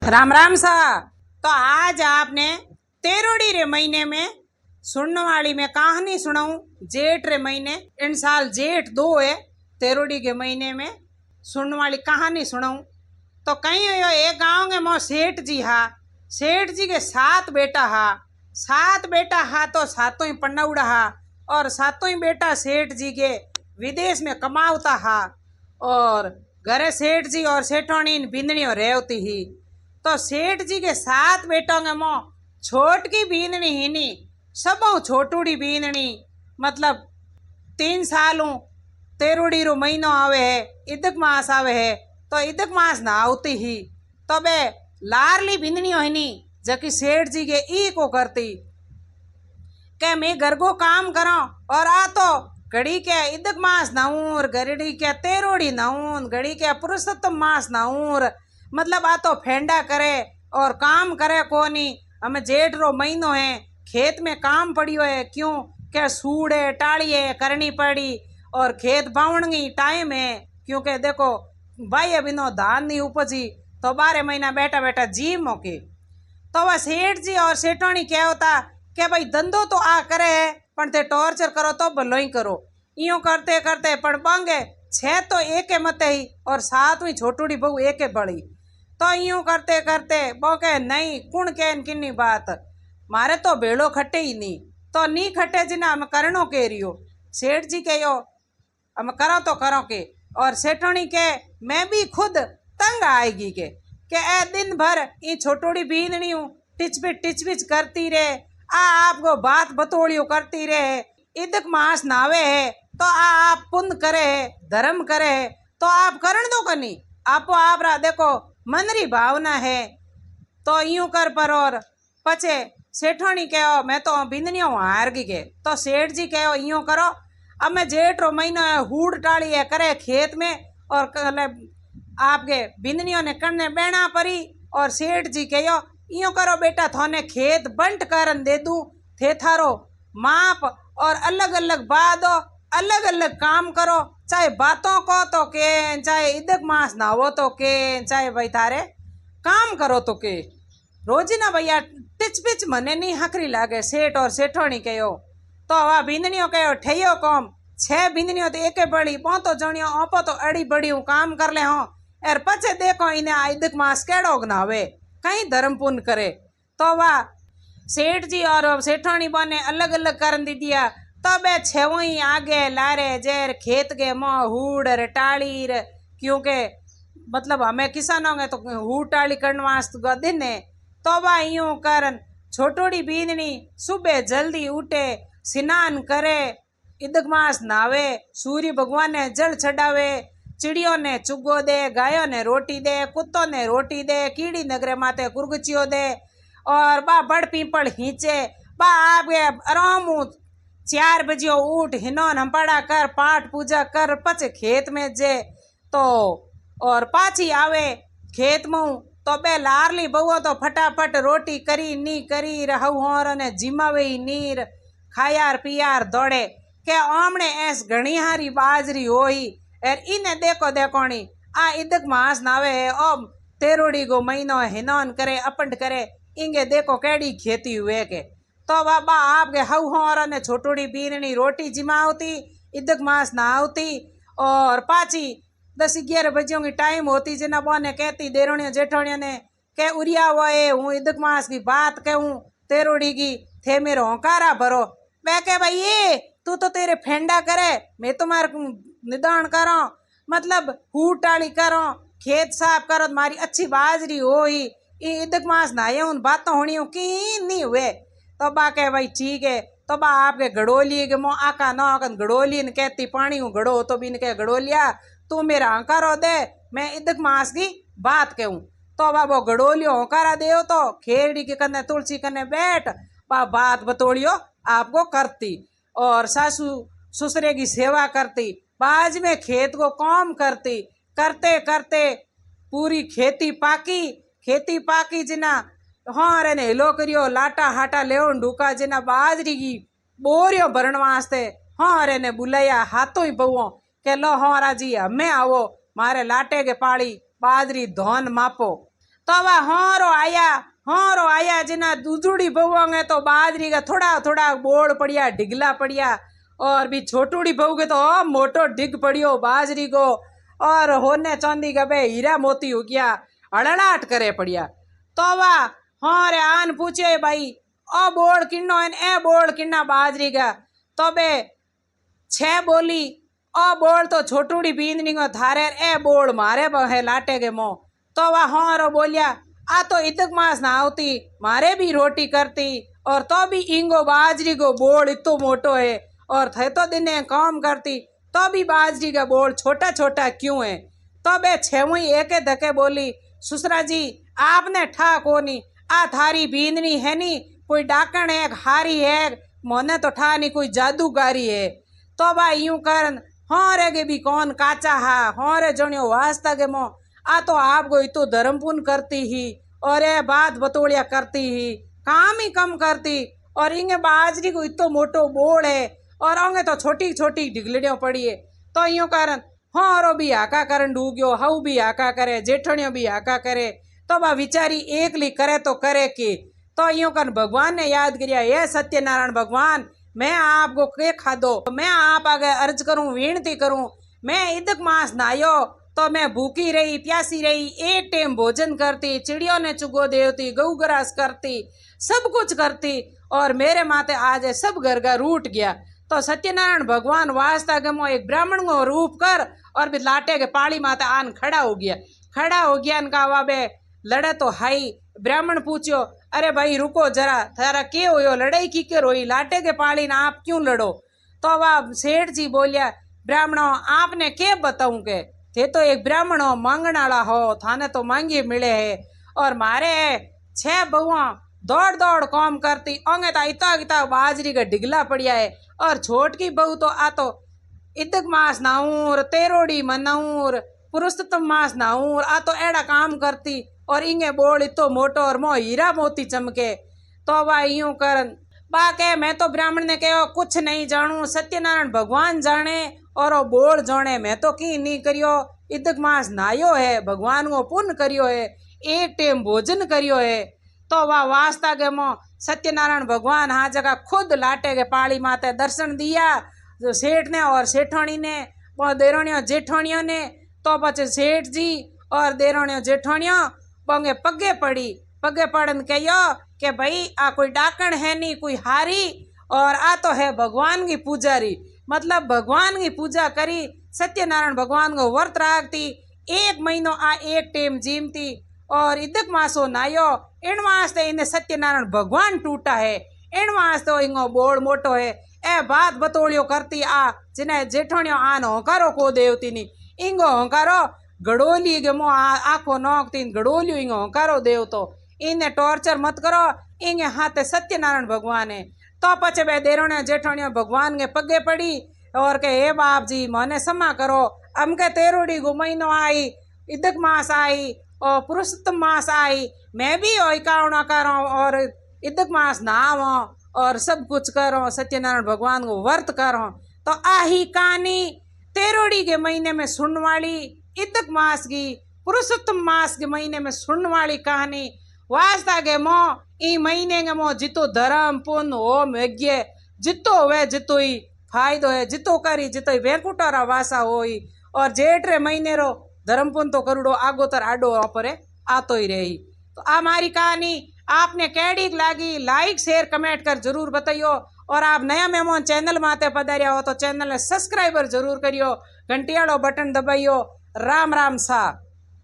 राम राम सा। तो आज आपने तेरोड़ी रे महीने में सुनने वाली मैं कहानी सुनाऊं। जेठ रे महीने इन साल जेठ 2 है, तेरोड़ी के महीने में सुनने वाली कहानी सुनाऊं। तो कहीं हो एक गांव के मो सेठ जी हा। सेठ जी के 7 बेटा हा। 7 बेटा हा तो सातों ही पन्नौड़ा हा। और सातों ही बेटा सेठ जी के विदेश में कमावता हा। और घरे सेठ जी और सेठोनी बिंदनियों रहती ही। तो सेठ जी के 7 बेटों के मो छोटकी बींदनी हिनी सबों छोटूड़ी बींदनी, मतलब 3 सालों तेरुड़ी रो महीनो आवे है, इदक मास आवे है। तो इदक मास ना आवती ही तो बे लारली बिंदनी हिनी जबकि सेठ जी के ई को करती के मैं घर को काम करो और आ तो घड़ी के इदक मास नाऊर, घड़ी के तेरोड़ी नाऊर, घड़ी के पुरुषोत्तम मास नाऊर, मतलब आ तो फेंडा करे और काम करे कोनी। हमें जेठ रो महीनो है, खेत में काम पड़ियो है, क्यों के सूड़े टाड़िए करनी पड़ी और खेत बावणगी टाइम है, क्योंकि देखो भाई अभी नो धान नहीं उपजी तो 12 महीना बैठा बैठा जी मौके। तो वह सेठ जी और सेठानी क्या होता कि भाई धंधो तो आ करे है पण ते टॉर्चर करो तो भलो ही करो। यूं करते करते पण बांगे 6 तो एक मत ही और 7वीं छोटूड़ी बहू एक बड़ी। तो यूं करते करते बो के नहीं कुण के किन्नी बात मारे तो भेड़ो खटे ही नहीं। तो नी खटे जी ना हम करनो के रियो। सेठ जी कहो हम करो तो करो के। और सेठोनी के मैं भी खुद तंग आएगी के ए दिन भर ये छोटोड़ी बीननी टिचपिच करती रहे, आ आपको बात बतोड़ियो करती रहे। इदक मास नावे है तो आप पुण्य करे है, धर्म करे है तो आप करण दो कनी। आपो आप रा देखो मन री भावना है तो यूं कर पर। और पचे सेठानी कहो मैं तो बिंदनियों हार गई के। तो सेठ जी कहो यूं करो अब मैं जेठ रो महीनो है हूड़ टाड़ी है करे खेत में और आपके बिंदनियों ने करने बेना परी। और सेठ जी कहो यूं करो बेटा थाने खेत बंट करन दे दूं, थे थारो माप और अलग अलग बाद अलग अलग काम करो, चाहे बातों को तो के चाहे इदक मास ना हो तो के चाहे भाई थारे काम करो तो के रोजीना भैया टिच पिच मने नहीं हकरी लागे। सेठ और सेठोनी कहो तो वह बिंदनियों कहो ठेयो कौम 6 बिंदनियों तो एक बड़ी पौतो जणियो ओपो तो अड़ी बड़ी काम कर ले हो एर पचे देखो इन्हें आइदक मास केड़ो नावे कहीं धर्म पुण्य करे। तो वह सेठ जी और सेठानी बने अलग अलग करन दी दिया। तब छेवो ही आगे लारे जेर खेत के मोह हूड़ रे टाड़ी रे, क्योंकि मतलब हमें किसानों के तो हूड़ टाड़ी करने वास्ते दिन है। तो वह यूं करन छोटोड़ी बींदनी सुबह जल्दी उठे, स्नान करे, इदक मास नावे, सूर्य भगवान ने जल चढ़ावे, चिड़ियों ने चुगो दे, गायों ने रोटी दे, कुत्तों ने रोटी दे, कीड़ी नगरे माते कुरगचियो दे और बा बड़ पीपल हिंचे बा आगे आराम 4 बजे उठ हिनोन हम पड़ा कर पाठ पूजा कर पच खेत में जे। तो और पाची आवे खेत में तो बे लारली बहुओ तो फटाफट रोटी करी नी करी रहू ने जिमावे नीर खायार पियार दौड़े के आमने ऐस घणी हारी बाजरी होई। एर इने देखो देखोनी आ इदक मास नावे है ओ तेरोड़ी गो महीनो हिनोन करे अपंड करे इंगे देखो केड़ी खेती हुए के। तो बाबा आपके हऊ होर ने छोटूड़ी बीननी रोटी जिमावती, इदक मास ना आवती और पाची 10-11 बजे की टाइम होती जना बोने कहती देरोड़ियों जेठोड़ियों ने के उरिया हुए हूँ इदक मास की बात कहूँ तेरोड़ी की थे मेरो होकारा भरो। मैं कह भाई ये तू तो तेरे फेंडा करे मैं तुम्हारे निदान करो, मतलब हूड़ टाड़ी करो, खेत साफ करो, तुम्हारी अच्छी बाजरी हो ही इदक मास ना ये उन बातों होनी की नहीं हुए। तो बा कह भाई ठीक है। तो बा आपके घड़ोली के मो आका न आकन घड़ोली ने कहती पानी हूँ घड़ो तो बिन के घड़ोलिया तू मेरा हंकारो दे मैं इदक मास की बात कहूँ। तो बा वो घड़ोलियो हंकारा दे तो खेरड़ी के कन्ने तुलसी कन्ने बैठ बा बात बतोड़ियो आपको करती और सासू ससुरे की सेवा करती, बाज में खेत को काम करती। करते करते पूरी खेती पाकी जिना हाँ रे ने हेलो करियो लाटा हाटा ले ढूका जिना बाजरी की बोरियो भरण वास्ते हाँ रे ने बुलाया हाथों ही बहुओं के लो हाँ राजी हमें आवो मारे लाटे के पाड़ी बाजरी धोन मापो। तो तो वह होरो आया जिना दूधड़ी बहुओंगे तो बाजरी का थोड़ा थोड़ा बोड़ पड़िया ढिगला पड़िया और भी छोटूड़ी बहू के तो मोटो ढिग पड़ियो बाजरी को और होने चांदी का बे हीरा मोती हो गया हड़लाट करे पड़िया। तो वह हाँ रे आन पूछे भाई ओ बोड़ किन्नो ए बोड़ किन्ना बाजरी का तो बे छे बोली ओ बोड़ तो छोटूड़ी बींदनी को थारे ए बोड़ मारे है लाटे के मोह। तो वह हाँ रो बोलिया आ तो इतक मास ना आवती मारे भी रोटी करती और तो भी इंगो बाजरी को बोड़ इतो मोटो है और थे तो दिने काम करती तो भी बाजरी का बोड़ छोटा छोटा क्यों है। तो बे छेवी एक धके बोली ससुरा जी आपने ठा कोनी आ थारी बींदनी है नी कोई डाकण है हारी है मोने तो ठा नहीं कोई जादूगारी है। तो बा यूं कर हाँ रे के भी कौन काचा हा हाँ रे जणियो वास्ता के मो आ तो आपको इतो धर्मपुन करती ही और ये बात बतोड़िया करती ही काम ही कम करती और इंगे बाजरी को इतो मोटो बोड़ है और अंगे तो छोटी छोटी ढिगलड़ियों पड़ी है। तो यूं कारण हाँ रो भी हाका करन डूग्यो हाउ भी हाका करे जेठणियों भी हाका करे तो बा विचारी एकली करे तो करे की। तो यूं कर भगवान ने याद करिया ये सत्यनारायण भगवान मैं आपको के खादो मैं आप आगे अर्ज करूं विनती करूं मैं इदक मास नायो तो मैं भूखी रही प्यासी रही एक टाइम भोजन करती चिड़ियों ने चुगो देवती गऊ ग्रास करती सब कुछ करती और मेरे माथे आज सब घर का रूट गया। तो सत्यनारायण भगवान वास्ता गमो एक ब्राह्मण को रूप कर और भी लाटे के पाड़ी माथे आन खड़ा हो गया इनका वाबे लड़े तो हाई ब्राह्मण पूछो अरे भाई रुको जरा थारा के हो लड़ाई की के रोई लाटे के पाड़ी ना आप क्यों लड़ो। तो वह सेठ जी बोलिया ब्राह्मणों आपने के बताऊं के थे तो एक ब्राह्मण हो मांगनाला हो थाने तो मांगी मिले है और मारे 6 बहुआ दौड़ दौड़ काम करती ओंगे ता इता इता बाजरी का ढिगला पड़िया है और छोट की बहू तो आ तो इदक मास नाऊर तेरोड़ी मनाऊर पुरुषोत्तम मास नाऊर आ तो एड़ा काम करती और इंगे बोल इतो मोटो और मो हीरा मोती चमके। तो वह यूं कर बाके मैं तो ब्राह्मण ने कहो कुछ नहीं जानू सत्यनारायण भगवान जाने और वो बोल जाने मैं तो की नहीं करियो इदक मास नायो है भगवान को पुण्य करियो है एक टाइम भोजन करियो है। तो वह वास्ता के मो सत्यनारायण भगवान हाँ जगह खुद लाटे के पाड़ी माते दर्शन दिया जो सेठ ने और सेठानी ने वो देराणियों जेठानियों ने। तो पचे सेठ जी और देराणियों जेठानियों पंगे पगे पड़न कहो कि भाई आ कोई डाकण है नहीं कोई हारी और आ तो है भगवान की पुजारी मतलब भगवान की पूजा करी सत्यनारायण भगवान को व्रत राखती 1 महीनो आ एक टाइम जीमती और इदक मासो नायो इन वास्ते इन्हें सत्यनारायण भगवान टूटा है इन वास्ते इंगो बोड़ मोटो है ए बात बतोड़ियो करती आ जिन्हें जेठणियों आन होकारो को देवती नी इंगो होकारो गड़ोली के मो आखो नोकती गड़ोलियो इंगो होकारो देव तो इन्हें टॉर्चर मत करो इंगे हाथे सत्यनारायण भगवान है। तो पचे बे देरोने जेठणियों भगवान के पगे पड़ी और के हे बाप जी मने क्षमा करो अमके तेरोड़ी गो महीनो आई इदक मास आई और पुरुषोत्तम मास आई मैं भी इकावना करो और इदक मास नहावो और सब कुछ करो सत्यनारायण भगवान को व्रत करो। तो आही कहानी तेरोड़ी के महीने में सुनने वाली इदक मास की पुरुषोत्तम मास के महीने में सुनने वाली कहानी वास्ता के मो ई महीने के मो जितो धर्म पुण्य होम यज्ञ जितो हुए जितो ही फायदो है जितो करी जितो वेकुटारा वासा होई और जेठ रे महीने रो धर्म पुण्य तो करुड़ो आगो तर आडो अपरे आतो ही रही। तो आ मारी कहानी आपने कैडी लागी लाइक शेयर कमेंट कर जरूर बताइयो और आप नया मेहमान चैनल माते पधारिया हो तो चैनल ने सब्सक्राइबर जरूर करियो घंटियाड़ो बटन दबाइयो। राम राम सा।